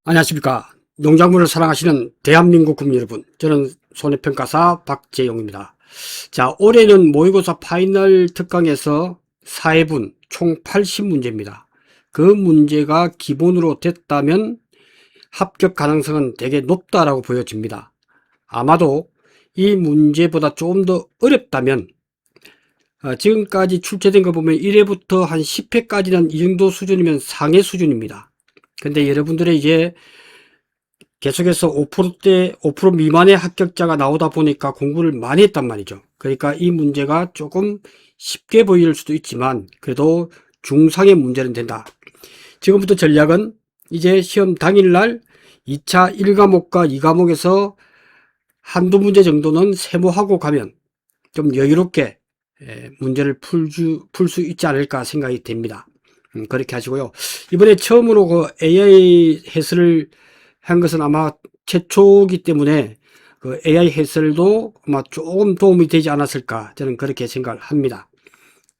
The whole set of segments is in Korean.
안녕하십니까. 농작물을 사랑하시는 대한민국 국민 여러분, 저는 손해평가사 박재용입니다. 자, 올해는 모의고사 파이널 특강에서 4회분 총 80문제입니다. 그 문제가 기본으로 됐다면 합격 가능성은 되게 높다라고 보여집니다. 아마도 이 문제보다 조금 더 어렵다면 지금까지 출제된 거 보면 1회부터 한 10회까지는 이 정도 수준이면 상해 수준입니다. 근데 여러분들의 이제 계속해서 5% 미만의 합격자가 나오다 보니까 공부를 많이 했단 말이죠. 그러니까 이 문제가 조금 쉽게 보일 수도 있지만 그래도 중상의 문제는 된다. 지금부터 전략은 이제 시험 당일날 2차 1과목과 2과목에서 한두 문제 정도는 세모하고 가면 좀 여유롭게 문제를 풀 수 있지 않을까 생각이 됩니다. 그렇게 하시고요. 이번에 처음으로 그 AI 해설을 한 것은 아마 최초이기 때문에 그 AI 해설도 아마 조금 도움이 되지 않았을까 저는 그렇게 생각을 합니다.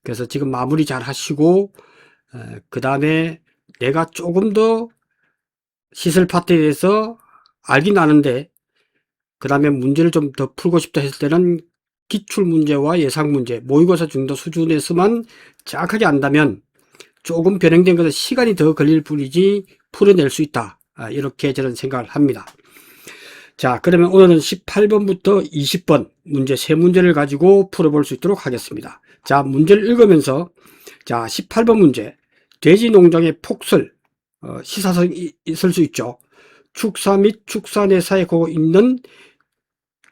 그래서 지금 마무리 잘 하시고 그 다음에 내가 조금 더 시설 파트에 대해서 알긴 아는데 그 다음에 문제를 좀 더 풀고 싶다 했을 때는 기출문제와 예상문제 모의고사 정도 수준에서만 정확하게 안다면 조금 변형된 것은 시간이 더 걸릴 뿐이지 풀어낼 수 있다. 이렇게 저는 생각을 합니다. 자, 그러면 오늘은 18번부터 20번 문제 3문제를 가지고 풀어볼 수 있도록 하겠습니다. 자, 문제를 읽으면서 자, 18번 문제 돼지 농장의 폭설 시사성이 있을 수 있죠. 축사 및 축사내사에 고 있는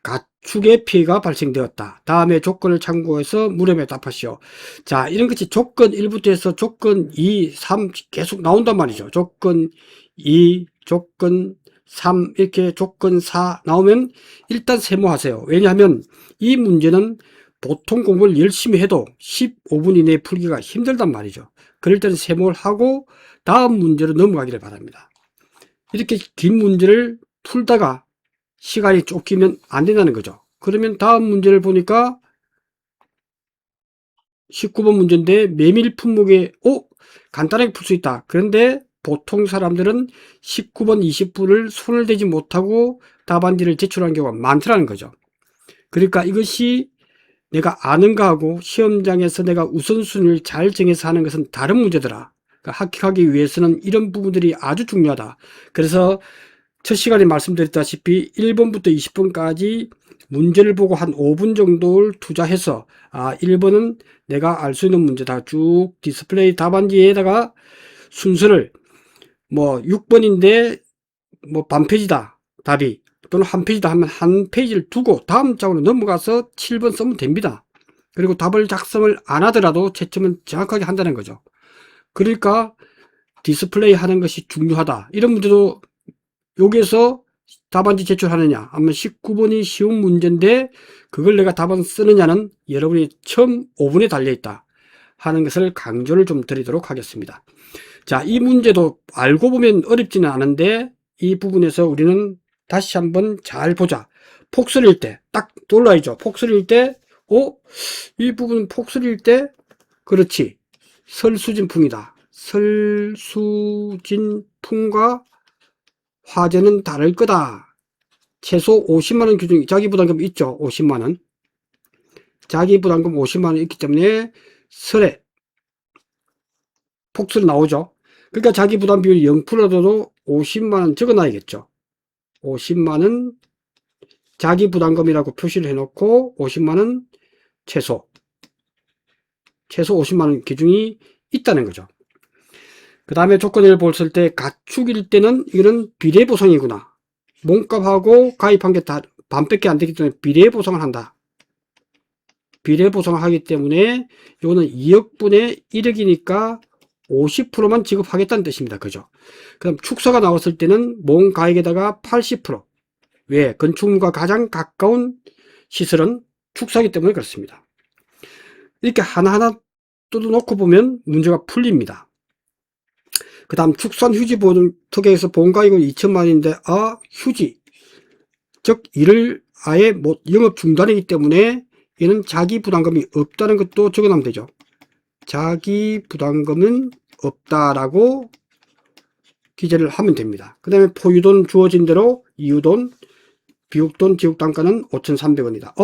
가축의 피해가 발생되었다. 다음에 조건을 참고해서 물음에 답하시오. 자, 이런 것이 조건 1부터 해서 조건 2, 3 계속 나온단 말이죠. 조건 2, 조건 3 이렇게 조건 4 나오면 일단 세모하세요. 왜냐하면 이 문제는 보통 공부를 열심히 해도 15분 이내에 풀기가 힘들단 말이죠. 그럴 때는 세모를 하고 다음 문제로 넘어가기를 바랍니다. 이렇게 긴 문제를 풀다가 시간이 쫓기면 안 된다는 거죠. 그러면 다음 문제를 보니까 19번 문제인데 메밀 품목에 간단하게 풀 수 있다. 그런데 보통 사람들은 19번, 20분을 손을 대지 못하고 답안지를 제출하는 경우가 많더라는 거죠. 그러니까 이것이 내가 아는가 하고 시험장에서 내가 우선순위를 잘 정해서 하는 것은 다른 문제더라. 그러니까 합격하기 위해서는 이런 부분들이 아주 중요하다. 그래서 첫 시간에 말씀드렸다시피 1번부터 20번까지 문제를 보고 한 5분 정도를 투자해서 1번은 내가 알 수 있는 문제다. 쭉 디스플레이 답안지에다가 순서를 뭐 6번인데 뭐 반페이지다. 답이 또는 한 페이지다 하면 한 페이지를 두고 다음 장으로 넘어가서 7번 쓰면 됩니다. 그리고 답을 작성을 안 하더라도 채점은 정확하게 한다는 거죠. 그러니까 디스플레이 하는 것이 중요하다. 이런 문제도 여기에서 답안지 제출하느냐 아니면 19번이 쉬운 문제인데 그걸 내가 답안 쓰느냐는 여러분이 처음 5분에 달려있다 하는 것을 강조를 좀 드리도록 하겠습니다. 자, 이 문제도 알고 보면 어렵지는 않은데 이 부분에서 우리는 다시 한번 잘 보자. 폭설일 때 딱 놀라야죠. 폭설일 때 이 부분 폭설일 때 그렇지 설수진풍이다. 설수진풍과 화재는 다를 거다. 최소 50만원 규정이 자기부담금 있죠. 50만원. 자기부담금 50만원 있기 때문에 설에 폭설 나오죠. 그러니까 자기부담 비율 0%라도 50만원 적어놔야겠죠. 50만원 자기부담금이라고 표시를 해놓고 50만원 최소 50만원 기준이 있다는 거죠. 그 다음에 조건을 봤을 때 가축일 때는 이거는 비례보상이구나. 몸값하고 가입한 게 다 반밖에 안 되기 때문에 비례보상을 한다. 비례보상을 하기 때문에 이거는 2억분의 1억이니까 50%만 지급하겠다는 뜻입니다. 그죠? 그럼 축사가 나왔을 때는 몸가액에다가 80%. 왜? 건축물과 가장 가까운 시설은 축사이기 때문에 그렇습니다. 이렇게 하나하나 뜯어놓고 보면 문제가 풀립니다. 그 다음 축산휴지보험 특약에서 보험가액은 2천만 원인데 휴지 즉 이를 아예 영업 중단이기 때문에 얘는 자기부담금이 없다는 것도 적어놓으면 되죠. 자기부담금은 없다라고 기재를 하면 됩니다. 그 다음에 포유돈 주어진 대로 이유돈, 비육돈, 지급단가는 5,300원이다.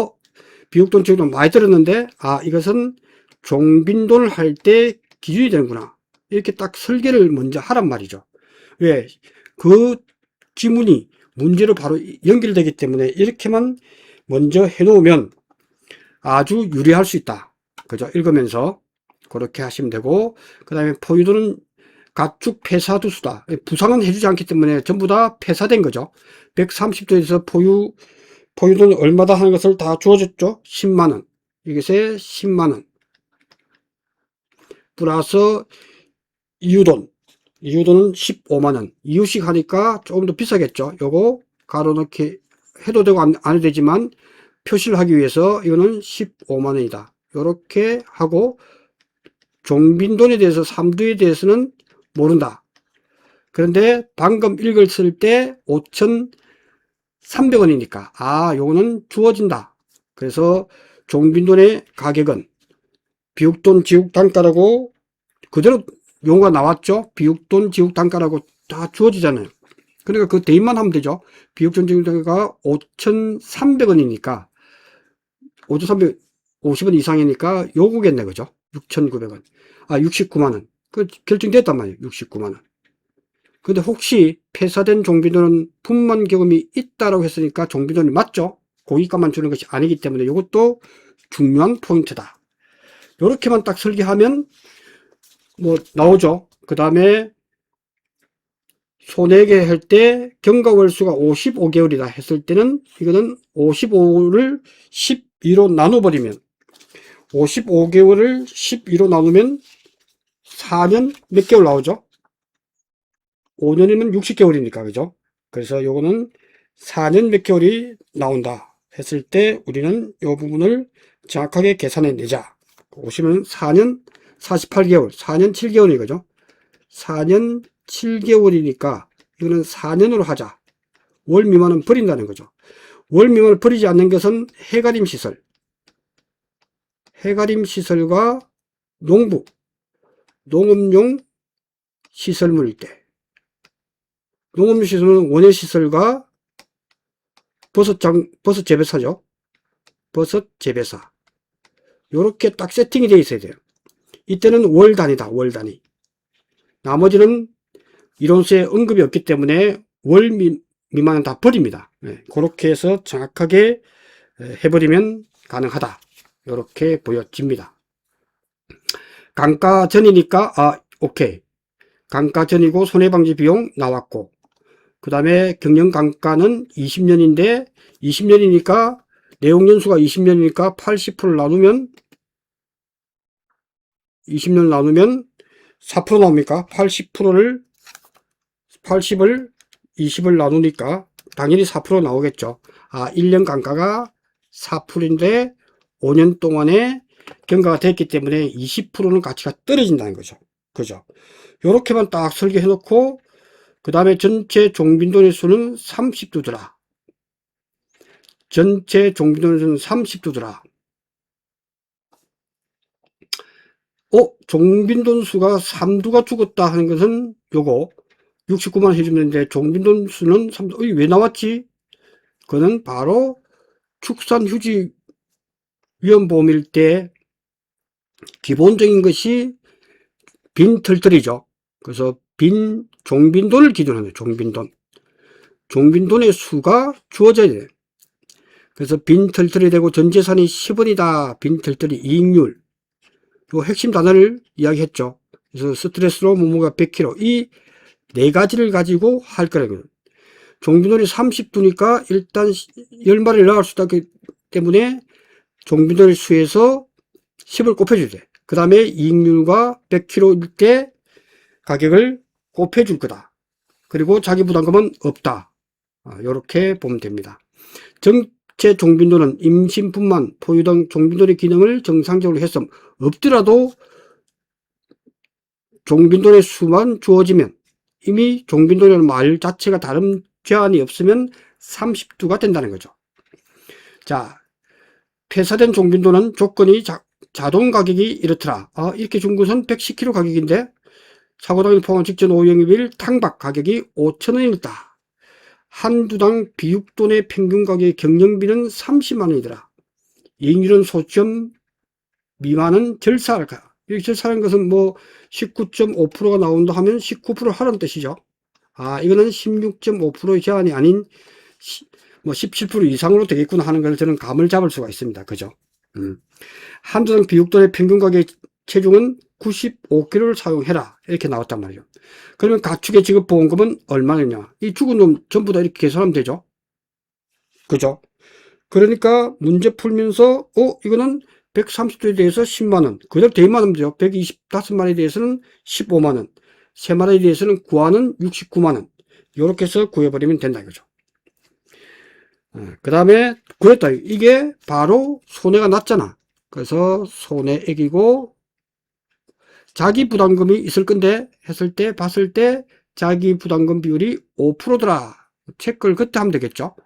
비육돈, 지급돈 많이 들었는데 이것은 종빈돈을 할 때 기준이 되는구나. 이렇게 딱 설계를 먼저 하란 말이죠. 왜? 그 지문이 문제로 바로 연결되기 때문에 이렇게만 먼저 해놓으면 아주 유리할 수 있다. 그죠? 읽으면서 그렇게 하시면 되고, 그 다음에 포유돈은 가축 폐사두수다. 부상은 해주지 않기 때문에 전부 다 폐사된 거죠. 130도에서 포유돈 얼마다 하는 것을 다 주어졌죠. 10만원. 이것에 10만원. 플러스 이유돈은 15만원. 이유식 하니까 조금 더 비싸겠죠. 요거 가로 넣기 해도 되고 안 해도 되지만 표시를 하기 위해서 이거는 15만원이다. 요렇게 하고, 종빈돈에 대해서 3두에 대해서는 모른다. 그런데 방금 읽었을 때 5,300원이니까 요거는 주어진다. 그래서 종빈돈의 가격은 비육돈 지급단가라고 그대로 용어가 나왔죠. 비육돈 지급단가라고 다 주어지잖아요. 그러니까 그 대입만 하면 되죠. 비육돈 지급단가가 5,300원이니까 5,350원 이상이니까 요거겠네. 그죠? 6,900원. 69만원. 그 결정됐단 말이에요. 69만원. 근데 혹시 폐사된 종빈돈은 분만 경험이 있다라고 했으니까 종빈돈이 맞죠? 고기값만 주는 것이 아니기 때문에 이것도 중요한 포인트다. 이렇게만 딱 설계하면 뭐 나오죠. 그 다음에 손해계 할 때 경과월수가 55개월이다 했을 때는 이거는 55를 12로 나눠버리면 55개월을 12로 나누면 4년 몇 개월 나오죠? 5년이면 60개월이니까, 그죠? 그래서 요거는 4년 몇 개월이 나온다 했을 때 우리는 요 부분을 정확하게 계산해 내자. 보시면 4년 48개월, 4년 7개월이거죠? 4년 7개월이니까 이거는 4년으로 하자. 월 미만은 버린다는 거죠. 월 미만을 버리지 않는 것은 해가림 시설, 해가림 시설과 농부, 농업용 시설물일 때, 농업용 시설은 원예 시설과 버섯 재배사죠. 버섯 재배사. 요렇게 딱 세팅이 되어 있어야 돼요. 이때는 월 단위다. 월 단위. 나머지는 이론서에 언급이 없기 때문에 월 미만은 다 버립니다. 그렇게 해서 정확하게 해버리면 가능하다. 이렇게 보여집니다. 강가 전이니까 오케이. 강가 전이고 손해방지 비용 나왔고, 그 다음에 경영 강가는 20년인데 20년이니까 내용연수가 20년이니까 80%를 나누면 20년 나누면 4% 나옵니까? 80%를 80을 20을 나누니까 당연히 4% 나오겠죠. 1년 강가가 4%인데 5년 동안에 경과가 됐기 때문에 20%는 가치가 떨어진다는 거죠. 그죠? 요렇게만 딱 설계해 놓고 그 다음에 전체 종빈돈의 수는 30두더라. 전체 종빈돈의 수는 30두더라. 종빈돈 수가 3두가 죽었다 하는 것은 요거 69만 해주면 되는데 종빈돈 수는 3두, 왜 나왔지? 그거는 바로 축산휴지위험보험일 때 기본적인 것이 빈 털털이죠. 그래서 빈 종빈돈을 기준으로 해요. 종빈돈의 수가 주어져야 돼요. 그래서 빈 털털이 되고 전재산이 10원이다. 빈 털털이 이익률. 요 핵심 단어를 이야기했죠. 그래서 스트레스로 몸무게가 100kg. 이 네 가지를 가지고 할 거라고요. 종빈돈이 30두니까 일단 10마리를 나갈 수 있기 때문에 종빈돈의 수에서 10을 곱해줘야 돼. 그 다음에 이익률과 100kg일 때 가격을 곱해줄 거다. 그리고 자기 부담금은 없다. 이렇게 보면 됩니다. 전체 종빈돈은 임신분만 포유 등 종빈돈의 기능을 정상적으로 했음 없더라도 종빈돈의 수만 주어지면 이미 종빈돈이라는 말 자체가 다른 제한이 없으면 30두가 된다는 거죠. 자, 폐사된 종빈돈은 조건이 자동 가격이 이렇더라. 이렇게 준 것은 110kg 가격인데 사고당일 포함 직전 오영입일 탕박 가격이 5,000원이었다. 한두당 비육돈의 평균 가격의 경영비는 30만원이더라. 이익률은 소점 미만은 절사할까? 여기 절사하는 것은 뭐 19.5%가 나온다 하면 19% 하라는 뜻이죠. 이거는 16.5%의 제한이 아닌 뭐 17% 이상으로 되겠구나 하는 걸 저는 감을 잡을 수가 있습니다. 그죠? 한두당 비육돈의 평균 가격 체중은 95kg를 사용해라. 이렇게 나왔단 말이죠. 그러면 가축의 지급보험금은 얼마냐? 이 죽은 놈 전부 다 이렇게 계산하면 되죠. 그죠? 그러니까 문제 풀면서 이거는 130도에 대해서 10만원, 그대로 대입만 하면 돼요. 125마리에 대해서는 15만원, 3마리에 대해서는 구하는 69만원, 이렇게 해서 구해버리면 된다 이거죠. 그 다음에 구했다. 이게 바로 손해가 났잖아. 그래서 손해액이고 자기 부담금이 있을 건데 했을 때 봤을 때 자기 부담금 비율이 5%더라. 체크를 그때 하면 되겠죠.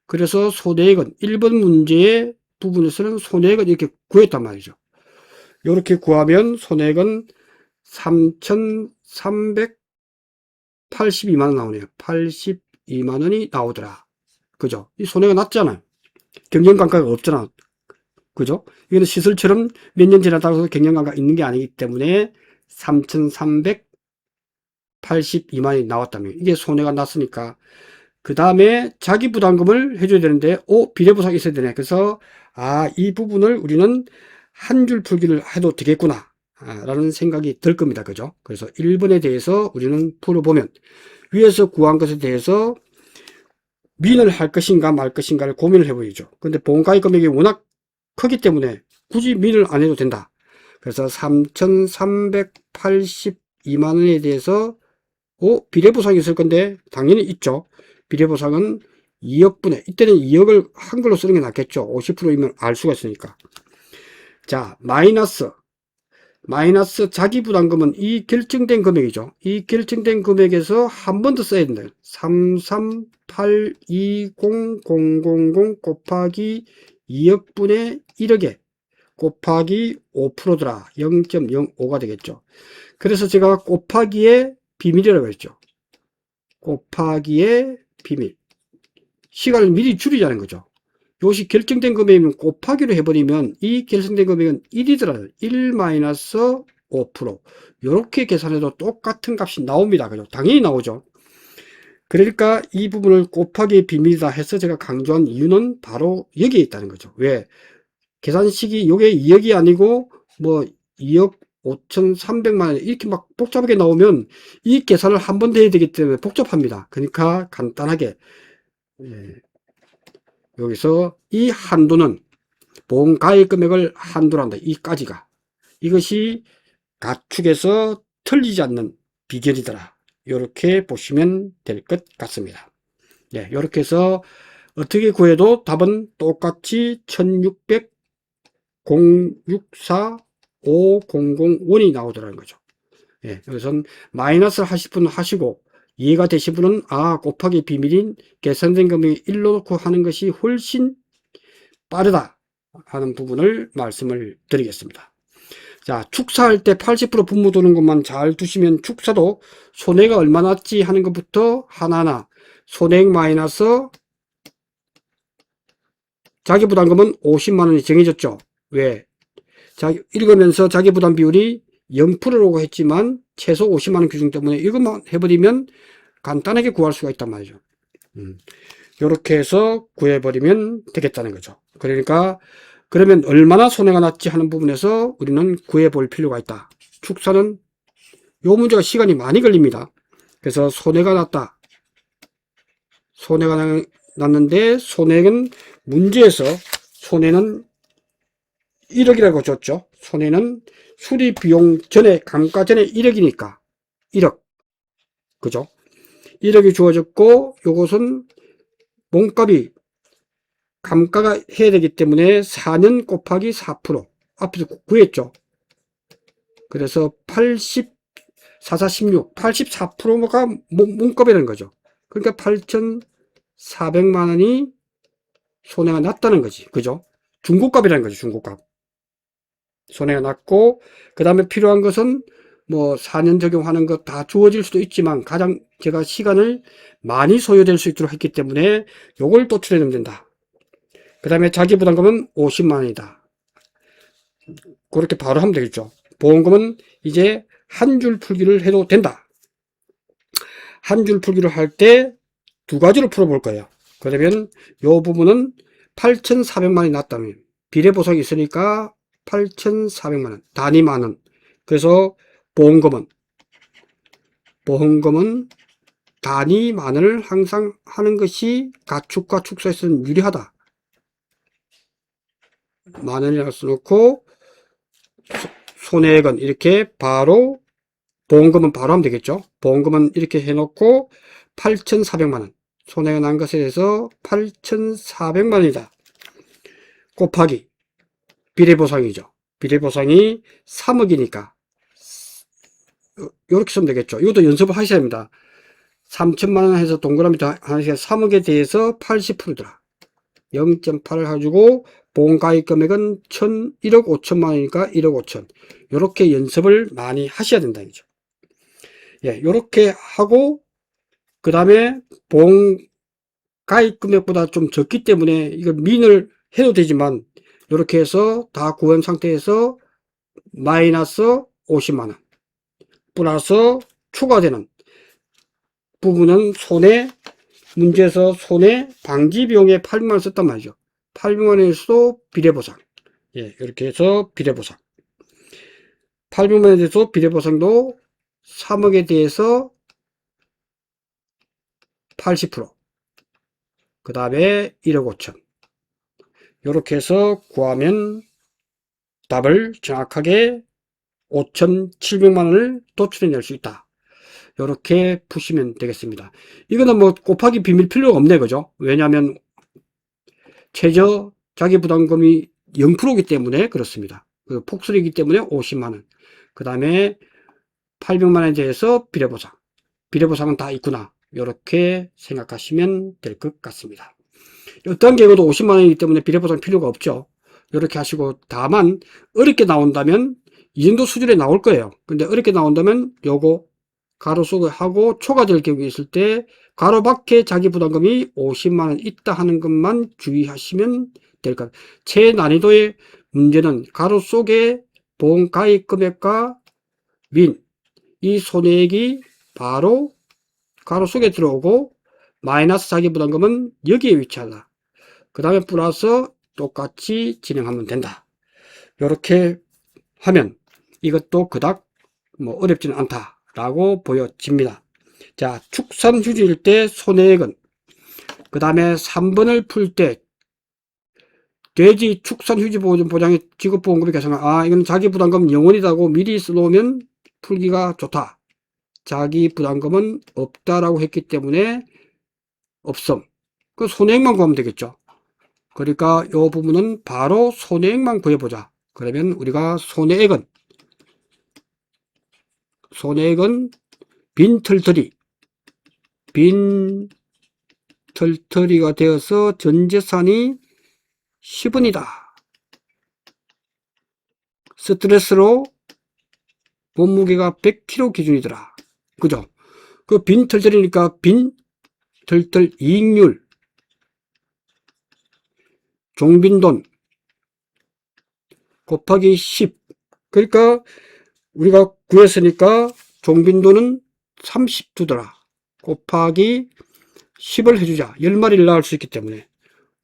그래서 손해액은 1번 문제의 부분에서는 손해액은 이렇게 구했단 말이죠. 이렇게 구하면 손해액은 3,382만원 나오네요. 82만원이 나오더라. 그죠? 이 손해가 났잖아요. 경영감가가 없잖아. 그죠? 이거는 시설처럼 몇 년 지나다고 해서 경영감가 있는 게 아니기 때문에 3,382만원이 나왔다면 이게 손해가 났으니까 그 다음에 자기 부담금을 해줘야 되는데 비례보상이 있어야 되네. 그래서 이 부분을 우리는 한 줄 풀기를 해도 되겠구나 라는 생각이 들 겁니다. 그죠? 그래서 1번에 대해서 우리는 풀어보면 위에서 구한 것에 대해서 민을 할 것인가 말 것인가를 고민을 해보이죠. 근데 보험가입 금액이 워낙 크기 때문에 굳이 민을 안 해도 된다. 그래서 3,382만원에 대해서 비례보상이 있을 건데 당연히 있죠. 비례보상은 2억분의, 이때는 2억을 한글로 쓰는 게 낫겠죠. 50%이면 알 수가 있으니까. 자, 마이너스 자기부담금은 이 결정된 금액이죠. 이 결정된 금액에서 한 번 더 써야 된다. 338200000 곱하기 2억분의 1억에 곱하기 5%더라. 0.05가 되겠죠. 그래서 제가 곱하기의 비밀이라고 했죠. 곱하기의 비밀. 시간을 미리 줄이자는 거죠. 이것이 결정된 금액이면 곱하기로 해버리면 이 결정된 금액은 1이더라도 1-5%. 이렇게 계산해도 똑같은 값이 나옵니다. 그죠? 당연히 나오죠. 그러니까 이 부분을 곱하기의 비밀이다 해서 제가 강조한 이유는 바로 여기에 있다는 거죠. 왜? 계산식이 이게 2억이 아니고 뭐 2억 5,300만원 이렇게 막 복잡하게 나오면 이 계산을 한 번 더 해야 되기 때문에 복잡합니다. 그러니까 간단하게 여기서 이 한도는 보험 가입 금액을 한도로 한다. 이까지가. 이것이 가축에서 틀리지 않는 비결이더라. 이렇게 보시면 될 것 같습니다. 네, 이렇게 해서 어떻게 구해도 답은 똑같이 1600 064 5001이 나오더라는 거죠. 예, 여기선 마이너스를 하실 분은 하시고 이해가 되신 분은 곱하기 비밀인 계산된 금액이 1로 놓고 하는 것이 훨씬 빠르다 하는 부분을 말씀을 드리겠습니다. 자, 축사할 때 80% 분모 도는 것만 잘 두시면 축사도 손해가 얼마 났지 하는 것부터 하나하나 손해액 마이너스 자기부담금은 50만원이 정해졌죠. 왜? 읽으면서 자기부담 비율이 0%라고 했지만 최소 50만원 규정 때문에 이것만 해버리면 간단하게 구할 수가 있단 말이죠. 이렇게 해서 구해버리면 되겠다는 거죠. 그러니까 그러면 얼마나 손해가 났지 하는 부분에서 우리는 구해볼 필요가 있다. 축사는 요 문제가 시간이 많이 걸립니다. 그래서 손해가 났다. 손해가 났는데 손해는 문제에서 손해는 1억이라고 줬죠. 손해는 수리비용 전에 감가 전에 1억이니까 1억 그죠? 1억이 주어졌고 요것은 몸값이 감가가 해야 되기 때문에 4년 곱하기 4% 앞에서 구했죠. 그래서 80 44 16 84%가 몸값이라는 거죠. 그러니까 8,400만원이 손해가 났다는 거지. 그죠? 중고값이라는 거죠. 중고값. 손해가 났고 그 다음에 필요한 것은 뭐 4년 적용하는 것 다 주어질 수도 있지만 가장 제가 시간을 많이 소요될 수 있도록 했기 때문에 요걸 또 추려내면 된다. 그 다음에 자기부담금은 50만 원이다. 그렇게 바로 하면 되겠죠. 보험금은 이제 한 줄 풀기를 해도 된다. 한 줄 풀기를 할 때 두 가지로 풀어볼 거예요. 그러면 요 부분은 8,400만 원이 났다면 비례보상이 있으니까 8,400만 원, 단위 만원. 그래서 보험금은 단위 만원을 항상 하는 것이 가축과 축사에서는 유리하다. 만원이라고 써놓고 손해액은 이렇게 바로 보험금은 바로 하면 되겠죠. 보험금은 이렇게 해놓고 8,400만원 손해가 난 것에 대해서 8,400만원이다 곱하기 비례보상이죠. 비례보상이 3억이니까 이렇게 쓰면 되겠죠. 이것도 연습을 하셔야 합니다. 3천만원 해서 동그라미 하나씩 3억에 대해서 80%더라. 0.8을 가지고 보험가입 금액은 1억 5천만원이니까 1억 5천. 이렇게 연습을 많이 하셔야 된다는 거죠. 예, 이렇게 하고 그 다음에 보험가입 금액보다 좀 적기 때문에 이걸 민을 해도 되지만 이렇게 해서 다 구한 상태에서 마이너스 50만원 플러스 추가되는 부분은 문제에서 손해 방지 비용에 800만원 썼단 말이죠. 800만원에서도 비례보상. 예, 이렇게 해서 비례보상. 800만원에 대해서 비례보상도 3억에 대해서 80%. 그 다음에 1억 5천. 이렇게 해서 구하면 답을 정확하게 5,700만원을 도출해낼 수 있다. 이렇게 푸시면 되겠습니다. 이거는 뭐 곱하기 비밀 필요가 없네, 그죠? 왜냐하면 최저 자기부담금이 0%이기 때문에 그렇습니다. 그 폭설이기 때문에 50만원. 그 다음에 800만원에 대해서 비례보상. 비례보상은 다 있구나. 이렇게 생각하시면 될 것 같습니다. 어떤 경우도 50만원이기 때문에 비례보상 필요가 없죠. 이렇게 하시고, 다만 어렵게 나온다면 이 정도 수준에 나올 거예요. 근데 어렵게 나온다면 요거 가로 속에 하고 초과될 경우가 있을 때 가로 밖에 자기부담금이 50만원 있다 하는 것만 주의하시면 될 것 같아요. 최난이도의 문제는 가로 속에 보험가입 금액과 이 손해액이 바로 가로 속에 들어오고 마이너스 자기부담금은 여기에 위치하다. 그 다음에 플러스 똑같이 진행하면 된다. 이렇게 하면 이것도 그닥 뭐 어렵지는 않다 라고 보여집니다. 자, 축산휴직일 때 손해액은 그 다음에 3번을 풀 때 돼지 축산휴직보장의 지급보험금이 계산한 이건 자기부담금 0원이라고 미리 써놓으면 풀기가 좋다. 자기부담금은 없다라고 했기 때문에 없음. 그 손해액만 구하면 되겠죠. 그러니까 이 부분은 바로 손해액만 구해보자. 그러면 우리가 손해액은 빈 털터리가 되어서 전재산이 10원이다. 스트레스로 몸무게가 100kg 기준이더라. 그죠? 그 빈 털터리니까 빈 털털 이익률 종빈돈 곱하기 10. 그러니까 우리가 구했으니까 종빈돈은 30두더라. 곱하기 10을 해주자. 10마리를 낳을 수 있기 때문에.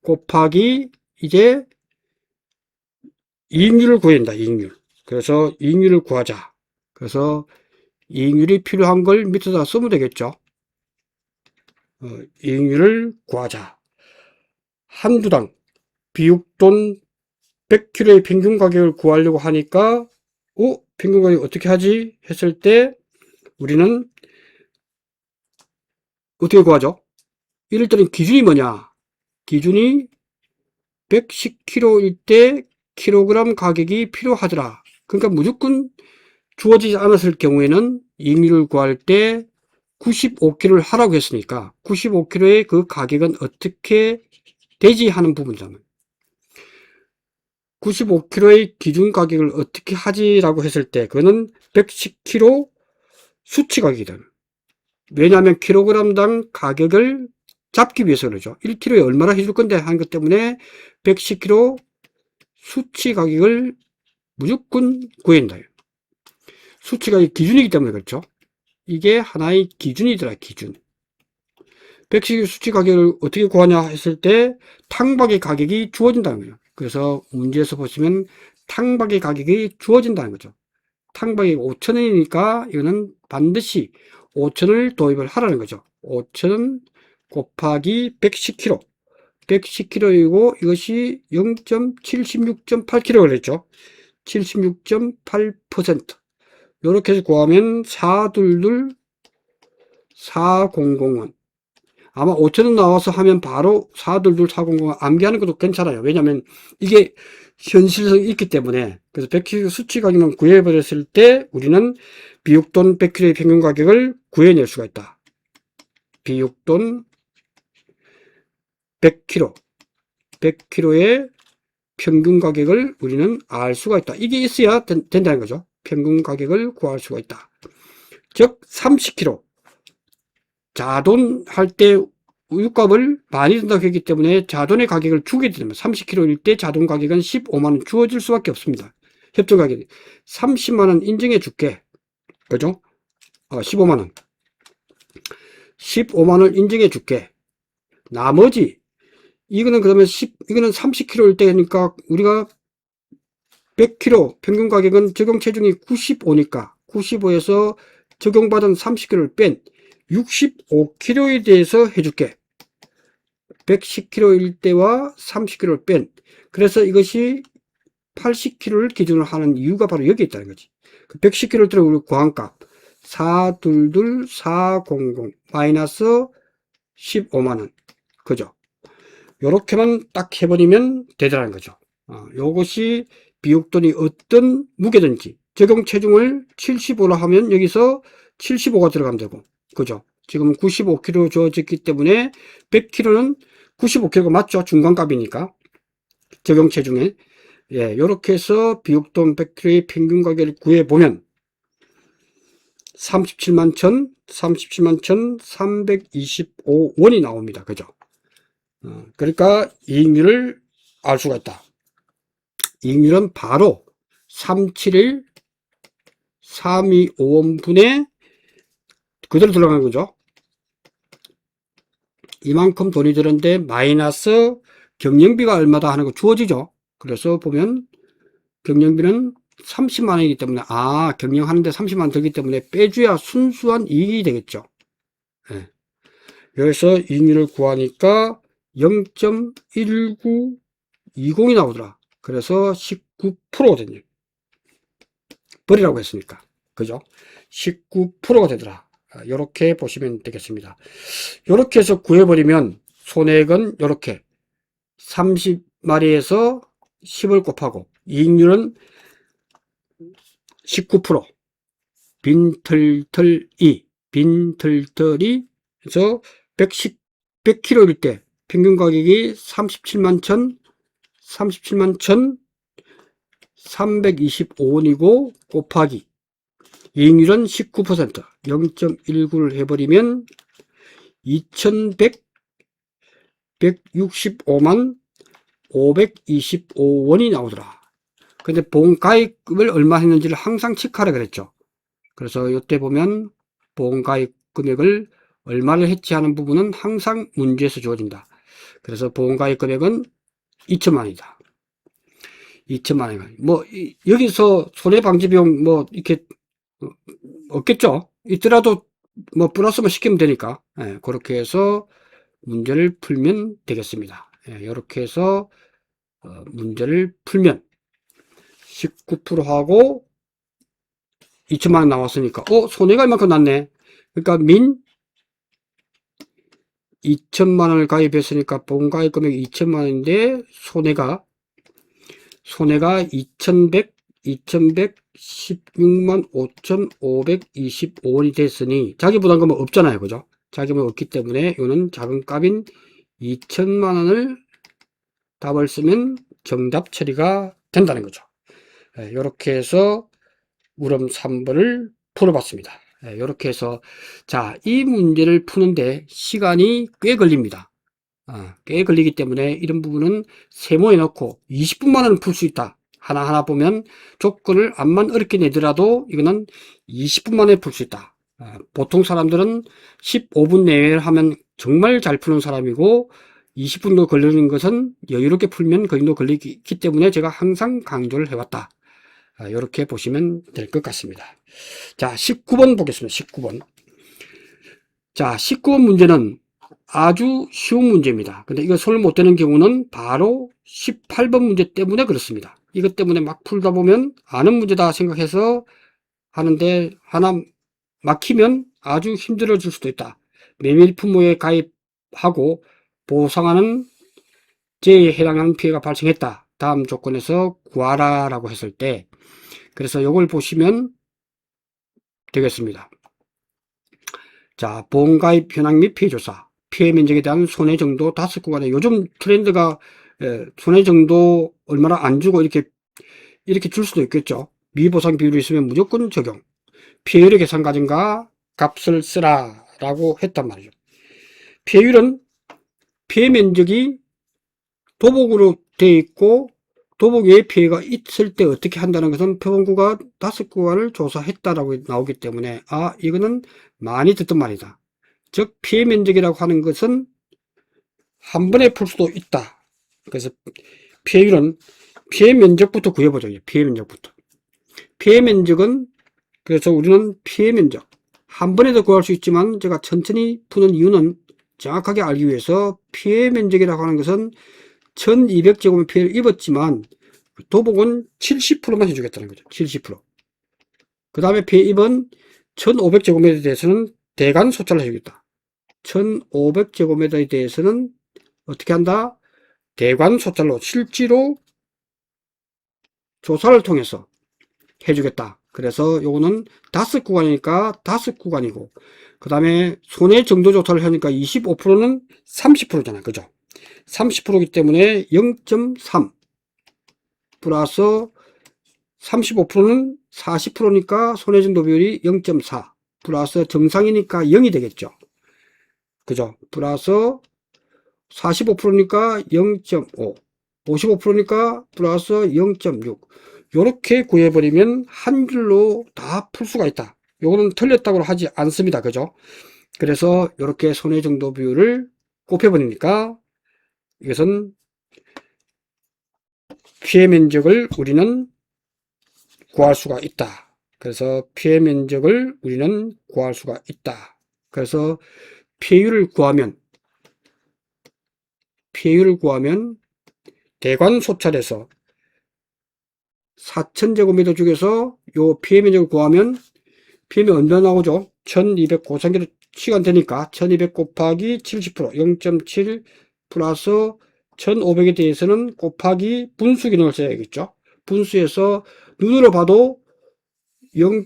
곱하기 이제 이익률을 구한다. 이익률. 그래서 이익률을 구하자. 그래서 이익률이 필요한 걸 밑에다 쓰면 되겠죠. 이익률을 구하자. 한 두당 비육돈 100kg의 평균 가격을 구하려고 하니까 평균 가격 어떻게 하지? 했을 때 우리는 어떻게 구하죠? 이럴 때는 기준이 뭐냐? 기준이 110kg일 때 킬로그램 가격이 필요하더라. 그러니까 무조건 주어지지 않았을 경우에는 이익률을 구할 때 95kg를 하라고 했으니까 95kg의 그 가격은 어떻게 되지 하는 부분이잖아요. 95kg의 기준 가격을 어떻게 하지라고 했을 때 그거는 110kg 수치 가격이다. 왜냐하면 킬로그램당 가격을 잡기 위해서 그러죠. 1kg에 얼마나 해줄 건데 하는 것 때문에 110kg 수치 가격을 무조건 구해야 된다. 수치 가격 기준이기 때문에 그렇죠. 이게 하나의 기준이더라, 기준. 110kg 수치 가격을 어떻게 구하냐 했을 때 탕박의 가격이 주어진다는 거예요. 그래서 문제에서 보시면 탕박의 가격이 주어진다는 거죠. 탕박이 5,000원이니까 이거는 반드시 5,000원을 도입을 하라는 거죠. 5,000원 곱하기 110kg. 110kg이고 이것이 0.76.8kg가 그랬죠. 76.8%. 이렇게 해서 구하면 422 400원. 아마 5,000원 나와서 하면 바로 422 400원 암기하는 것도 괜찮아요. 왜냐하면 이게 현실성이 있기 때문에. 그래서 100kg 수치 가격만 구해버렸을 때 우리는 비육돈 100kg의 평균 가격을 구해낼 수가 있다. 비육돈 100kg 100kg의 평균 가격을 우리는 알 수가 있다. 이게 있어야 된다는 거죠. 평균 가격을 구할 수가 있다. 즉 30kg 자돈 할 때 우유값을 많이 든다고 했기 때문에 자돈의 가격을 주게 되면 30kg일 때 자돈 가격은 15만원 주어질 수밖에 없습니다. 협정 가격이 30만원 인정해 줄게. 그죠? 15만원 15만원 인정해 줄게. 나머지 이거는 그러면 이거는 30kg일 때니까 우리가 100kg 평균 가격은 적용 체중이 95니까 95에서 적용받은 30kg를 뺀 65kg에 대해서 해줄게. 110kg일 때와 30kg를 뺀. 그래서 이것이 80kg를 기준으로 하는 이유가 바로 여기 있다는 거지. 110kg를 들어 우리 구한값 422 400 마이너스 15만원. 그죠? 요렇게만 딱 해버리면 되더라는 거죠. 요것이 비육돈이 어떤 무게든지 적용 체중을 75로 하면 여기서 75가 들어가면 되고, 그죠? 지금 95kg 주어졌기 때문에 100kg는 95kg가 맞죠? 중간값이니까. 적용 체중에. 예, 요렇게 해서 비육돈 100kg의 평균 가격을 구해보면 37만 325원이 나옵니다. 그죠? 그러니까 이익률을 알 수가 있다. 이익률은 바로 371 325원분의 그대로 들어가는 거죠. 이만큼 돈이 들었는데 마이너스 경영비가 얼마다 하는 거 주어지죠. 그래서 보면 경영비는 30만원이기 때문에 경영하는데 30만원 들기 때문에 빼줘야 순수한 이익이 되겠죠. 네. 여기서 이익률을 구하니까 0.1920이 나오더라. 그래서 19%거든요. 버리라고 했으니까. 그죠? 19%가 되더라. 이렇게 보시면 되겠습니다. 이렇게 해서 구해버리면 손해액은 이렇게 30마리에서 10을 곱하고 이익률은 19% 빈털털이 빈털털이 그래서 100kg일 때 평균 가격이 37만 325원이고 곱하기 이익률은 19% 0.19를 해버리면 1,165만 525원이 나오더라. 근데 보험가입금을 얼마 했는지를 항상 체크하라 그랬죠. 그래서 이때 보면 보험가입 금액을 얼마를 했지 하는 부분은 항상 문제에서 주어진다. 그래서 보험가입 금액은 2천만원이다. 2천만원. 뭐 여기서 손해방지비용 뭐 이렇게 없겠죠. 있더라도 뭐 플러스만 시키면 되니까. 예, 그렇게 해서 문제를 풀면 되겠습니다. 예, 이렇게 해서 문제를 풀면 19% 하고 2천만원 나왔으니까 손해가 이만큼 났네. 그러니까 민 2천만원을 가입했으니까 보험가입 금액이 2천만원인데 손해가 2116만 5,525원이 됐으니 자기 부담금은 없잖아요. 그죠? 자기 부담금 없기 때문에 이거는 작은 값인 2천만원을 답을 쓰면 정답 처리가 된다는 거죠. 이렇게 해서 물음 3번을 풀어봤습니다. 이렇게 해서 자, 이 문제를 푸는데 시간이 꽤 걸립니다. 꽤 걸리기 때문에 이런 부분은 세모에 넣고 20분 만에는 풀 수 있다. 하나하나 보면 조건을 암만 어렵게 내더라도 이거는 20분 만에 풀 수 있다. 보통 사람들은 15분 내에 하면 정말 잘 푸는 사람이고 20분도 걸리는 것은 여유롭게 풀면 그 정도 걸리기 때문에 제가 항상 강조를 해왔다. 이렇게 보시면 될 것 같습니다. 자, 19번 보겠습니다. 19번. 자, 19번 문제는 아주 쉬운 문제입니다. 근데 이거 손을 못 대는 경우는 바로 18번 문제 때문에 그렇습니다. 이것 때문에 막 풀다 보면 아는 문제다 생각해서 하는데 하나 막히면 아주 힘들어질 수도 있다. 메밀품목에 가입하고 보상하는 제에 해당하는 피해가 발생했다. 다음 조건에서 구하라 라고 했을 때 그래서 이걸 보시면 되겠습니다. 자, 보험가입 현황 및 피해조사, 피해 면적에 대한 손해 정도 5구간에 요즘 트렌드가 손해 정도 얼마나 안 주고 이렇게 줄 수도 있겠죠. 미보상 비율이 있으면 무조건 적용. 피해율의 계산 과정과 값을 쓰라 라고 했단 말이죠. 피해율은 피해 면적이 도복으로 되어 있고 도복 외에 피해가 있을 때 어떻게 한다는 것은 표본구간 5구간을 조사했다라고 나오기 때문에 이거는 많이 듣던 말이다. 즉 피해 면적이라고 하는 것은 한 번에 풀 수도 있다. 그래서 피해율은 피해 면적부터 구해보죠. 피해 면적부터. 피해 면적은 그래서 우리는 피해 면적 한 번에도 구할 수 있지만 제가 천천히 푸는 이유는 정확하게 알기 위해서 피해 면적이라고 하는 것은 1200제곱미터 피해를 입었지만 도복은 70%만 해주겠다는 거죠. 70%. 그 다음에 피해 입은 1500제곱미터에 대해서는 대간 소차를 해주겠다. 1500제곱미터에 대해서는 어떻게 한다? 대관 소찰로 실제로 조사를 통해서 해주겠다. 그래서 요거는 5구간이니까 5구간이고 그 다음에 손해 정도 조사를 하니까 25%는 30%잖아요. 그죠? 30%이기 때문에 0.3 플러스 35%는 40%니까 손해 정도 비율이 0.4 플러스 정상이니까 0이 되겠죠. 그죠? 플러스 45%니까 0.5 55%니까 플러스 0.6 요렇게 구해버리면 한 줄로 다 풀 수가 있다. 요거는 틀렸다고 하지 않습니다. 그죠? 그래서 이렇게 손해 정도 비율을 곱해버리니까 이것은 피해 면적을 우리는 구할 수가 있다. 그래서 피해 면적을 우리는 구할 수가 있다. 그래서 피해율을 구하면 대관 소찰에서 4000제곱미터 중에서 요 피해 면적을 구하면 피해 면적 얼마 나오죠? 1200 고상계로 시간 되니까 1200 곱하기 70% 0.7 플러스 1500에 대해서는 곱하기 분수 기능을 써야겠죠. 분수에서 눈으로 봐도 0,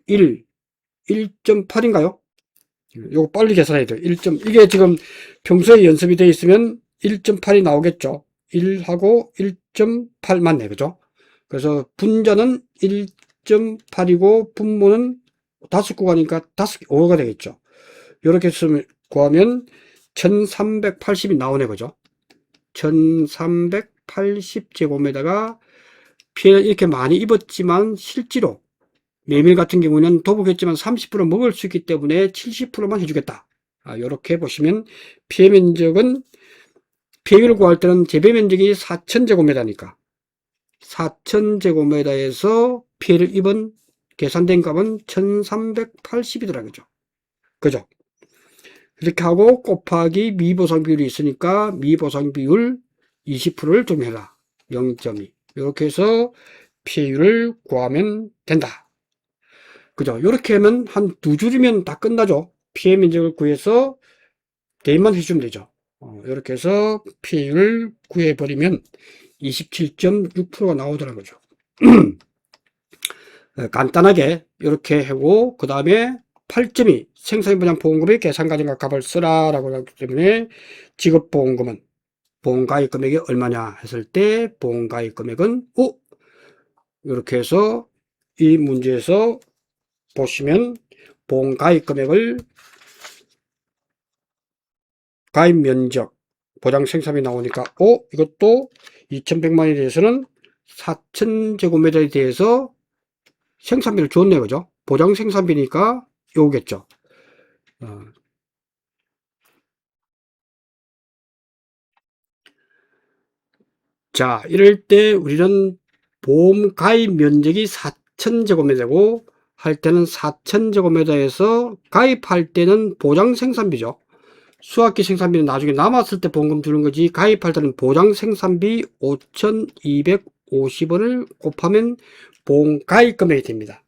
1, 1.8인가요? 요거 빨리 계산해야 돼요. 1. 이게 지금 평소에 연습이 되어 있으면 1.8이 나오겠죠. 1하고 1.8 맞네. 그죠? 그래서 분자는 1.8이고 분모는 5구간이니까 5가 되겠죠. 이렇게 구하면 1380이 나오네. 그죠? 1380제곱미터가 피해를 이렇게 많이 입었지만 실제로 메밀 같은 경우는 도복했지만 30% 먹을 수 있기 때문에 70%만 해주겠다. 이렇게 보시면 피해 면적은 피해율을 구할 때는 재배 면적이 4000제곱미터니까 4000제곱미터에서 피해를 입은 계산된 값은 1380이더라고요. 그죠? 이렇게 하고 곱하기 미보상 비율이 있으니까 미보상 비율 20%를 좀 해라. 0.2 이렇게 해서 피해율을 구하면 된다. 그죠? 이렇게 하면 한 2줄이면 다 끝나죠. 피해 면적을 구해서 대입만 해주면 되죠. 이렇게 해서 피해율을 구해버리면 27.6%가 나오더라는 거죠. 간단하게 이렇게 하고 그 다음에 8.2 생산분양보험금의 계산과정과 값을 쓰라 라고 하기 때문에 직업보험금은 보험가입 금액이 얼마냐 했을 때 보험가입 금액은 이렇게 해서 이 문제에서 보시면 보험 가입 금액을 가입 면적 보장 생산비 나오니까 이것도 2100만에 대해서는 4000제곱미터에 대해서 생산비를 줬네, 그죠? 보장 생산비니까 요겠죠. 자, 이럴 때 우리는 보험 가입 면적이 4000제곱미터고 할 때는 4000제곱미터에서 가입할 때는 보장 생산비죠. 수학기 생산비는 나중에 남았을 때 보험금 주는 거지, 가입할 때는 보장 생산비 5250원을 곱하면 보험 가입 금액이 됩니다.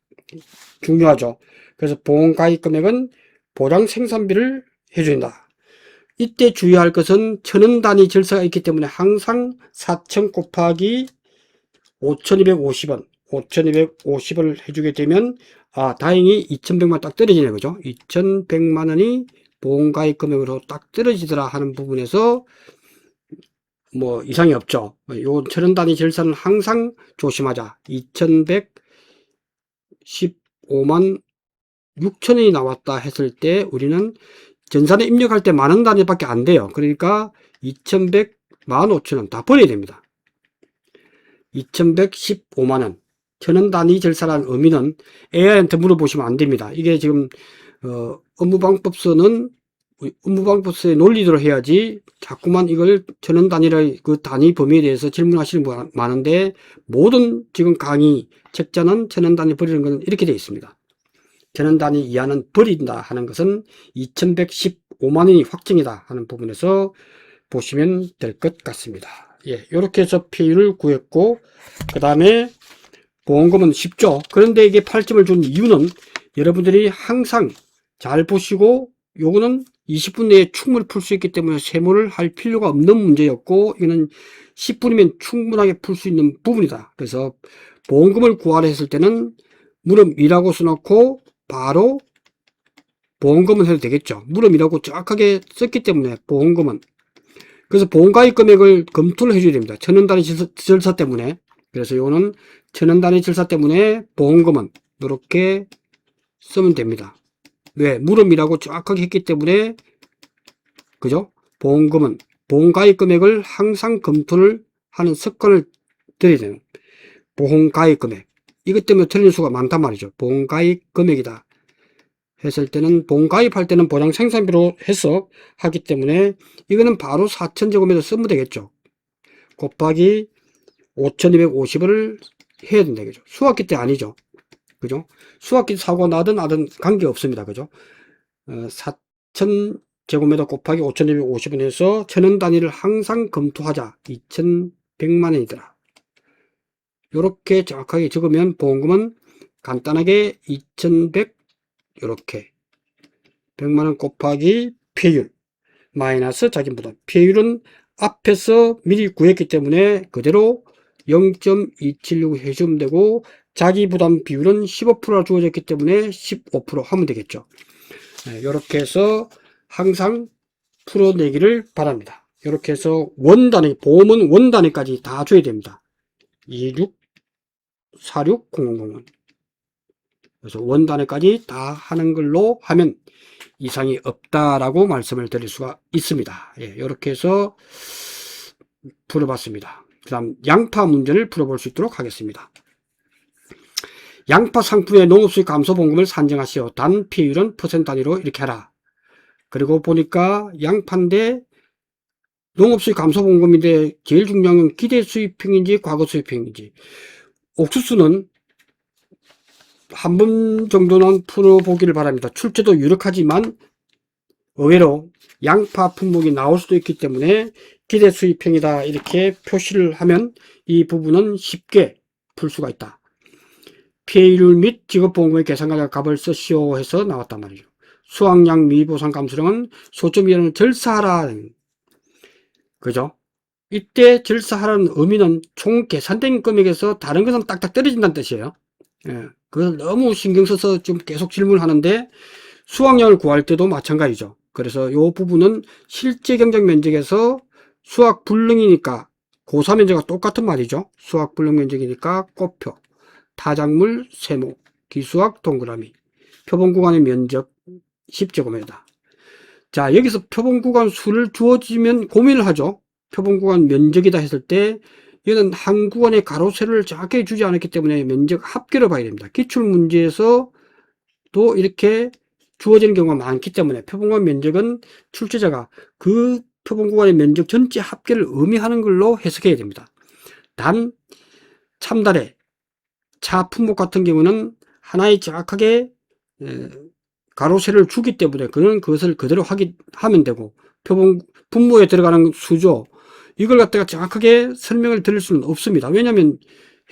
중요하죠. 그래서 보험 가입 금액은 보장 생산비를 해준다. 이때 주의할 것은 천원 단위 절차가 있기 때문에 항상 4000 곱하기 5250원 5250원을 해주게 되면 다행히 2100만 딱 떨어지네, 그죠? 2100만원이 보험가입 금액으로 딱 떨어지더라 하는 부분에서 뭐 이상이 없죠. 요 천원 단위 절차는 항상 조심하자. 2115만 6천원이 나왔다 했을 때 우리는 전산에 입력할 때 만원 단위밖에 안 돼요. 그러니까 2100 15,000원 다 버려야 됩니다. 2115만원 천원 단위 절차라는 의미는 AI한테 물어보시면 안 됩니다. 이게 지금 업무방법서는 업무방법서의 논리대로 해야지 자꾸만 이걸 천원 단위의 그 단위 범위에 대해서 질문하시는 분 많은데, 모든 지금 강의 책자는 천원 단위 버리는 것은 이렇게 되어 있습니다. 천원 단위 이하는 버린다 하는 것은 2115만원이 확정이다 하는 부분에서 보시면 될 것 같습니다. 예, 이렇게 해서 피해율을 구했고, 그 다음에 보험금은 쉽죠. 그런데 이게 8점을 준 이유는 여러분들이 항상 잘 보시고, 요거는 20분 내에 충분히 풀 수 있기 때문에 세모를 할 필요가 없는 문제였고, 이거는 10분이면 충분하게 풀 수 있는 부분이다. 그래서 보험금을 구하려 했을 때는 물음이라고 써놓고 바로 보험금은 해도 되겠죠. 물음이라고 정확하게 썼기 때문에 보험금은, 그래서 보험가입 금액을 검토를 해줘야 됩니다. 천원 단위 절차 때문에. 그래서 요거는 천원 단위 절차 때문에 보험금은 이렇게 쓰면 됩니다. 왜? 물음이라고 정확하게 했기 때문에, 그죠? 보험금은 보험가입 금액을 항상 검토를 하는 습관을 들여야 되는 보험가입 금액. 이것 때문에 틀리는 수가 많단 말이죠. 보험가입 금액이다 했을 때는, 보험가입할 때는 보장 생산비로 해서 하기 때문에 이거는 바로 4000제곱미터 쓰면 되겠죠. 곱하기 5250을 해야 된다, 그죠? 수학기 때 아니죠. 그죠? 수학기 사고 나든 관계 없습니다. 그죠? 4000제곱미터 곱하기 5250원 해서 천원 단위를 항상 검토하자. 2100만원이더라. 요렇게 정확하게 적으면 보험금은 간단하게 2100 요렇게 100만원 곱하기 피해율 마이너스 자기부담. 피해율은 앞에서 미리 구했기 때문에 그대로 0.276 해주면 되고, 자기부담 비율은 15%가 주어졌기 때문에 15% 하면 되겠죠. 이렇게 해서 항상 풀어내기를 바랍니다. 이렇게 해서 원단위, 보험은 원단위까지 다 줘야 됩니다. 26, 46, 0001. 그래서 원단위까지 다 하는 걸로 하면 이상이 없다라고 말씀을 드릴 수가 있습니다. 예, 이렇게 해서 풀어봤습니다. 그 다음 양파 문제를 풀어볼 수 있도록 하겠습니다. 양파 상품의 농업수익 감소 보험금을 산정하시오. 단 피해율은 퍼센트 단위로 이렇게 하라. 그리고 보니까 양파인데 농업수익 감소 보험금인데 제일 중요한 건 기대 수입형인지 과거 수입형인지. 옥수수는 한 번 정도는 풀어보기를 바랍니다. 출제도 유력하지만 의외로 양파 품목이 나올 수도 있기 때문에 기대 수입형이다 이렇게 표시를 하면 이 부분은 쉽게 풀 수가 있다. 피해율 및 직업보험금의 계산가격 값을 쓰시오 해서 나왔단 말이죠. 수확량 미보상 감수량은 소점 이하는 절사하라. 그죠? 이때 절사하라는 의미는 총 계산된 금액에서 다른 것은 딱딱 떨어진다는 뜻이에요. 예, 그걸 너무 신경 써서 좀 계속 질문하는데, 수확량을 구할 때도 마찬가지죠. 그래서 이 부분은 실제 경작 면적에서 수확 불능이니까 고사 면적과 똑같은 말이죠. 수확 불능 면적이니까 곱표. 타작물 세모, 기수학 동그라미, 표본 구간의 면적 10제곱미터. 자, 여기서 표본 구간 수를 주어지면 고민을 하죠. 표본 구간 면적이다 했을 때 이거는 한 구간의 가로 세로를 정확하게 주지 않았기 때문에 면적 합계로 봐야 됩니다. 기출문제에서 또 이렇게 주어지는 경우가 많기 때문에 표본 구간 면적은 출제자가 그 표본 구간의 면적 전체 합계를 의미하는 걸로 해석해야 됩니다. 단 참달의 차 품목 같은 경우는 하나의 정확하게 가로 세로를 주기 때문에 그것을 그대로 하면 되고, 표본 분모에 들어가는 수조 이걸 갖다가 정확하게 설명을 드릴 수는 없습니다. 왜냐하면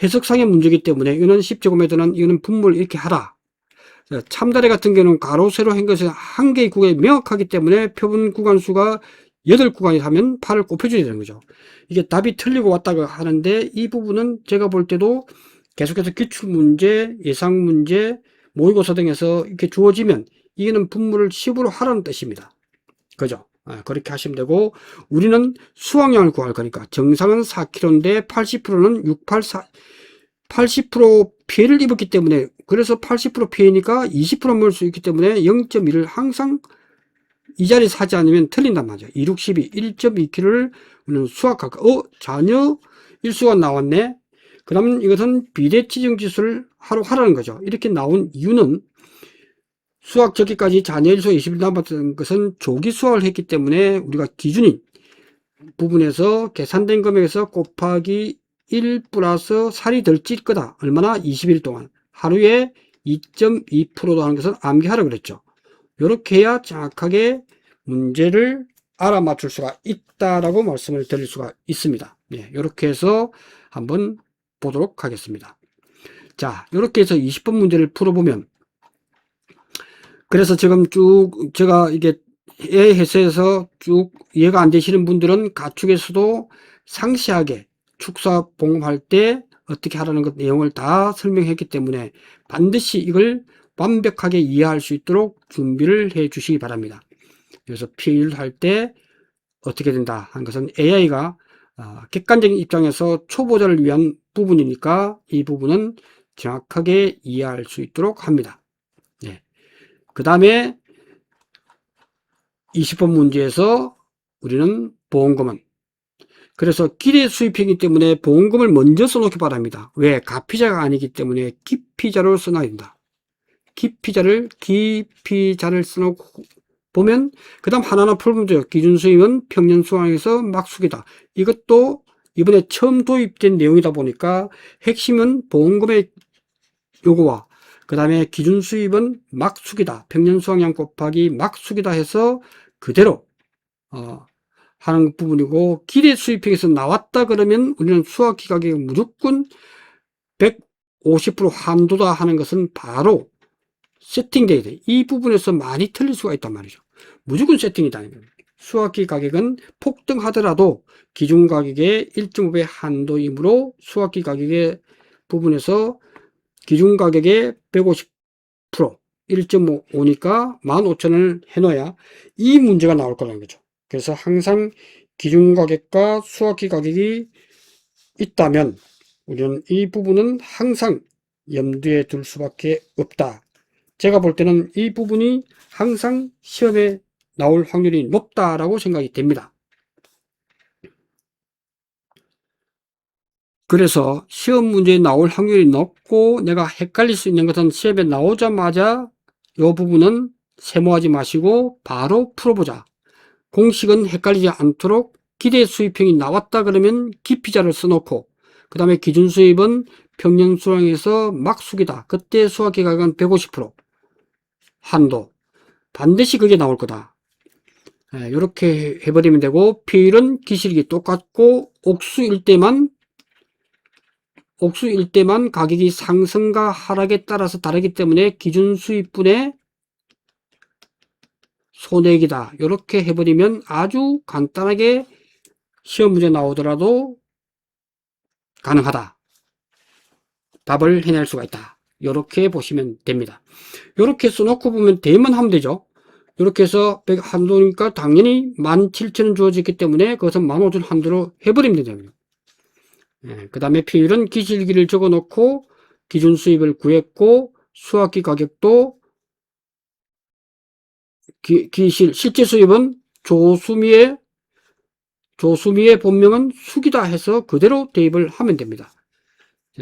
해석상의 문제이기 때문에 이거는 10제곱미터는 이거는 분모를 이렇게 하라. 참다리 같은 경우는 가로 세로 한 것은 한 개의 구간이 명확하기 때문에 표본 구간 수가 8구간이 하면 8을 곱해줘야 되는 거죠. 이게 답이 틀리고 왔다고 하는데 이 부분은 제가 볼 때도 계속해서 기출문제, 예상문제, 모의고사 등에서 이렇게 주어지면 이거는 분모를 10으로 하라는 뜻입니다. 그죠? 그렇게 하시면 되고, 우리는 수확량을 구할 거니까 정상은 4kg인데 80%는 684, 80% 피해를 입었기 때문에, 그래서 80% 피해니까 20% 먹을 수 있기 때문에 0.1을 항상 이 자리에서 하지 않으면 틀린단 말이죠. 2, 6, 12, 1.2kg를 우리는 수확할까? 자녀 일수가 나왔네? 그러면 이것은 비례치중 지수를 하라는 거죠. 이렇게 나온 이유는 수학 저기까지 자녀 일수가 20일 남았던 것은 조기 수학을 했기 때문에 우리가 기준인 부분에서 계산된 금액에서 곱하기 1 플러스 살이 덜 찔 거다. 얼마나? 20일 동안. 하루에 2.2%도 하는 것은 암기하라고 그랬죠. 이렇게 해야 정확하게 문제를 알아맞출 수가 있다라고 말씀을 드릴 수가 있습니다. 네, 이렇게 해서 한번 보도록 하겠습니다. 자, 이렇게 해서 20번 문제를 풀어보면, 그래서 지금 쭉 제가 이게 해서에서 쭉 이해가 안 되시는 분들은 가축에서도 상세하게 축사 봉합할 때 어떻게 하라는 것 내용을 다 설명했기 때문에 반드시 이걸 완벽하게 이해할 수 있도록 준비를 해 주시기 바랍니다. 그래서 필할 때 어떻게 된다 하는 것은 AI가 객관적인 입장에서 초보자를 위한 부분이니까 이 부분은 정확하게 이해할 수 있도록 합니다. 네. 그 다음에 20번 문제에서 우리는 보험금은, 그래서 기대 수입이기 때문에 보험금을 먼저 써놓기 바랍니다. 왜? 가피자가 아니기 때문에 기피자로 써놔야 된다. 기피자를 써놓고 보면 그 다음 하나하나 풀면 돼요. 기준 수입은 평년 수확에서 막수기다. 이것도 이번에 처음 도입된 내용이다 보니까 핵심은 보험금의 요구와 그 다음에 기준 수입은 막수기다. 평년 수확량 곱하기 막수기다 해서 그대로 하는 부분이고, 기대 수입액에서 나왔다 그러면 우리는 수확기 가격이 무조건 150% 한도다 하는 것은 바로 세팅돼야 돼. 이 부분에서 많이 틀릴 수가 있단 말이죠. 무조건 세팅이다. 수확기 가격은 폭등하더라도 기준 가격의 1.5배 한도이므로 수확기 가격의 부분에서 기준 가격의 150%, 1.5니까 15,000원을 해놔야 이 문제가 나올 거라는 거죠. 그래서 항상 기준 가격과 수확기 가격이 있다면 우리는 이 부분은 항상 염두에 둘 수밖에 없다. 제가 볼 때는 이 부분이 항상 시험에 나올 확률이 높다라고 생각이 됩니다. 그래서 시험 문제에 나올 확률이 높고 내가 헷갈릴 수 있는 것은 시험에 나오자마자 이 부분은 세모하지 마시고 바로 풀어보자. 공식은 헷갈리지 않도록 기대 수입형이 나왔다 그러면 기피자를 써놓고, 그 다음에 기준 수입은 평년 수확에서 막수기다. 그때 수확기 가격은 150% 한도. 반드시 그게 나올 거다. 이렇게 해버리면 되고, 비율은 기실기 똑같고 옥수일 때만 가격이 상승과 하락에 따라서 다르기 때문에 기준 수입분의 손해액이다. 이렇게 해버리면 아주 간단하게 시험 문제 나오더라도 가능하다. 답을 해낼 수가 있다. 이렇게 보시면 됩니다. 이렇게 써놓고 보면 대만 하면 되죠. 이렇게 해서 100 한도니까 당연히 17,000원 주어졌기 때문에 그것은 15,000원 한도로 해버리면 되죠. 그 다음에 비율은 기실기를 적어 놓고 기준 수입을 구했고 수학기 가격도 실제 수입은 조수미의 본명은 수기다 해서 그대로 대입을 하면 됩니다.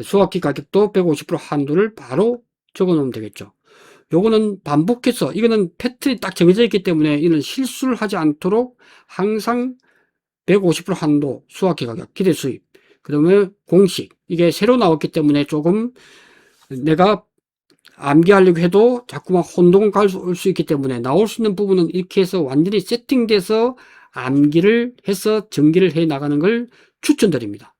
수학기 가격도 150% 한도를 바로 적어 놓으면 되겠죠. 요거는 반복해서, 이거는 패턴이 딱 정해져 있기 때문에 이는 실수를 하지 않도록 항상 150% 한도 수학기 가격 기대 수입, 그 다음에 공식, 이게 새로 나왔기 때문에 조금 내가 암기하려고 해도 자꾸만 혼동을 갈 수 있기 때문에 나올 수 있는 부분은 이렇게 해서 완전히 세팅돼서 암기를 해서 전기를 해 나가는 걸 추천드립니다.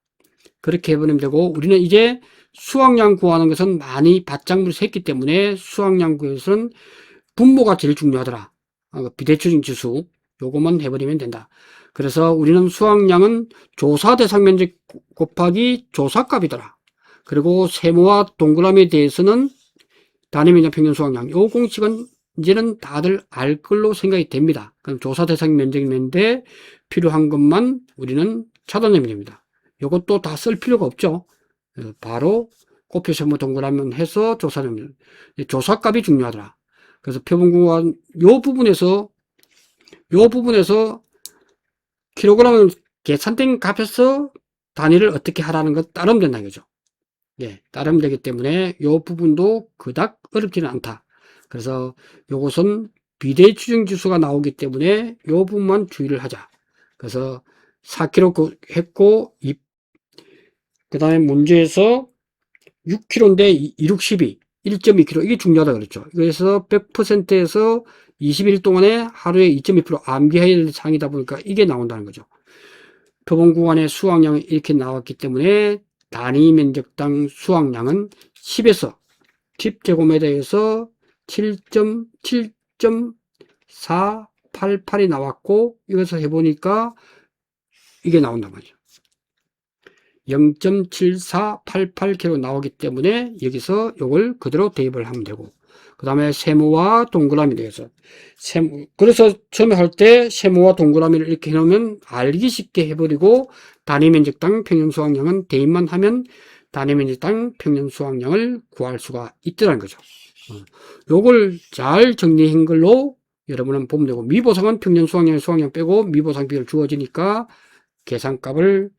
그렇게 해버리면 되고, 우리는 이제 수학량 구하는 것은 많이 밭작물이 샜기 때문에 수학량 구에서는 분모가 제일 중요하더라. 비대칭 지수 요것만 해버리면 된다. 그래서 우리는 수학량은 조사 대상 면적 곱하기 조사값이더라. 그리고 세모와 동그라미에 대해서는 단위 면적 평균 수학량, 요 공식은 이제는 다들 알 걸로 생각이 됩니다. 그럼 조사 대상 면적인데 필요한 것만 우리는 찾아내면 됩니다. 요것도 다 쓸 필요가 없죠. 바로 곱표 세모 동그라미 해서 조사하면, 조사값이 중요하더라. 그래서 표본구간 요 부분에서 킬로그램을 계산된 값에서 단위를 어떻게 하라는 것 따르면 된다는 거죠. 예, 따르면 되기 때문에 요 부분도 그닥 어렵지는 않다. 그래서 요것은 비대위 추정 지수가 나오기 때문에 요 부분만 주의를 하자. 그래서 4kg 했고, 그 다음에 문제에서 6kg인데 262, 1.2kg, 이게 중요하다 그랬죠. 그래서 100%에서 20일 동안에 하루에 2.2% 암기해야 될 상이다 보니까 이게 나온다는 거죠. 표본 구간의 수확량이 이렇게 나왔기 때문에 단위 면적당 수확량은 10에서 10제곱미터에서 7.488이 나왔고, 이것을 해보니까 이게 나온단 말이죠. 0.7488kg 나오기 때문에 여기서 이걸 그대로 대입을 하면 되고, 그 다음에 세모와 동그라미 되겠어. 그래서 처음에 할 때 세모와 동그라미를 이렇게 해놓으면 알기 쉽게 해버리고, 단위 면적당 평균 수확량은 대입만 하면 단위 면적당 평균 수확량을 구할 수가 있더라는 거죠. 요걸 잘 정리한 걸로 여러분은 보면 되고, 미보상은 평균 수확량의 수확량 빼고 미보상 비율 주어지니까 계산값을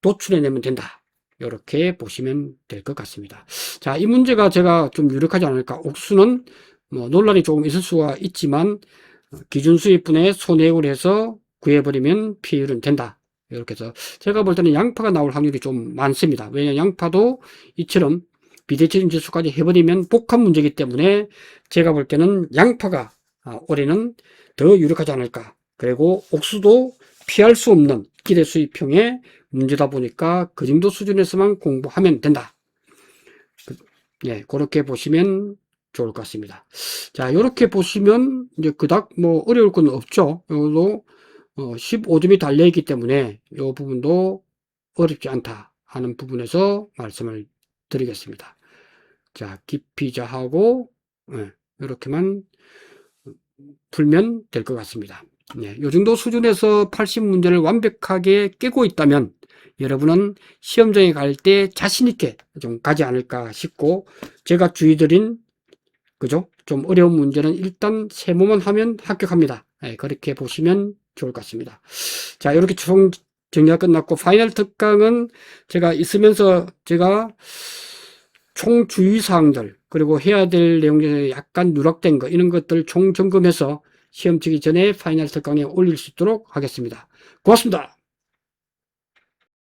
도출해내면 된다. 이렇게 보시면 될 것 같습니다. 자, 이 문제가 제가 좀 유력하지 않을까. 옥수는 뭐 논란이 조금 있을 수가 있지만 기준 수입분에 손해액을 해서 구해버리면 피해율은 된다. 이렇게 해서 제가 볼 때는 양파가 나올 확률이 좀 많습니다. 왜냐하면 양파도 이처럼 비대칭 지수까지 해버리면 복합 문제이기 때문에 제가 볼 때는 양파가 올해는 더 유력하지 않을까. 그리고 옥수도 피할 수 없는 기대 수입형의 문제다 보니까 그 정도 수준에서만 공부하면 된다. 예, 그렇게 보시면 좋을 것 같습니다. 자, 이렇게 보시면 이제 그닥 뭐 어려울 건 없죠. 이것도 15점이 달려있기 때문에 이 부분도 어렵지 않다 하는 부분에서 말씀을 드리겠습니다. 자, 기피자하고 이렇게만 풀면 될 것 같습니다. 이 정도 수준에서 80문제를 완벽하게 깨고 있다면 여러분은 시험장에 갈 때 자신있게 좀 가지 않을까 싶고, 제가 주의드린 그죠? 좀 어려운 문제는 일단 세모만 하면 합격합니다. 그렇게 보시면 좋을 것 같습니다. 자, 이렇게 총 정리가 끝났고, 파이널 특강은 제가 있으면서 제가 총 주의사항들, 그리고 해야 될 내용 중에 약간 누락된 거, 이런 것들 총 점검해서 시험 치기 전에 파이널 특강에 올릴 수 있도록 하겠습니다. 고맙습니다.